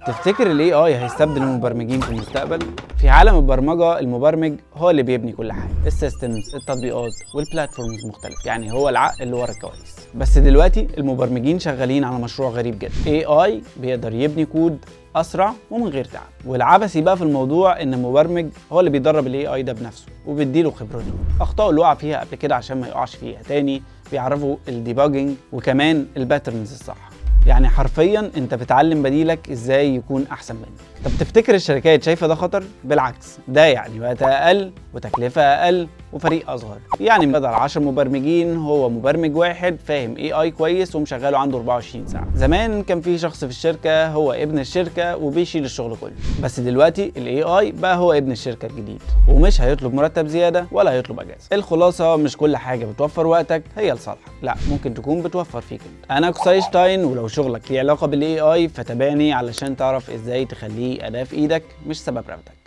تفتكر ال AI هيستبدل المبرمجين في المستقبل؟ في عالم البرمجة المبرمج هو اللي بيبني كل حاجة، السيستمز، التطبيقات والبلاتفورمز مختلفة، يعني هو العقل اللي ورا الكواليس. بس دلوقتي المبرمجين شغالين على مشروع غريب جدا، AI بيقدر يبني كود اسرع ومن غير تعب. والعبثي بقى في الموضوع ان المبرمج هو اللي بيدرب ال AI ده بنفسه وبيديله خبرته، اخطائه اللي وقع فيها قبل كده عشان ما يقعش فيها تاني، بيعرفوا الديباجنج وكمان الباترنز الصح. يعني حرفيا انت بتعلم بديلك ازاي يكون احسن منك. طب تفتكر الشركات شايفه ده خطر؟ بالعكس، ده يعني وقت اقل وتكلفه اقل وفريق اصغر. يعني بدل 10 مبرمجين هو مبرمج واحد فاهم AI كويس ومشغله عنده 24 ساعه. زمان كان في شخص في الشركه هو ابن الشركه وبيشيل الشغل كله، بس دلوقتي ال AI بقى هو ابن الشركه الجديد ومش هيطلب مرتب زياده ولا هيطلب اجازه. الخلاصه مش كل حاجه بتوفر وقتك هي لصالحك، لا ممكن تكون بتوفر فيك انت. انا قصي شتاين، ولو شغلك ليه علاقه بالاي اي فتابعني علشان تعرف ازاي تخليه اداه في ايدك مش سبب رفضك.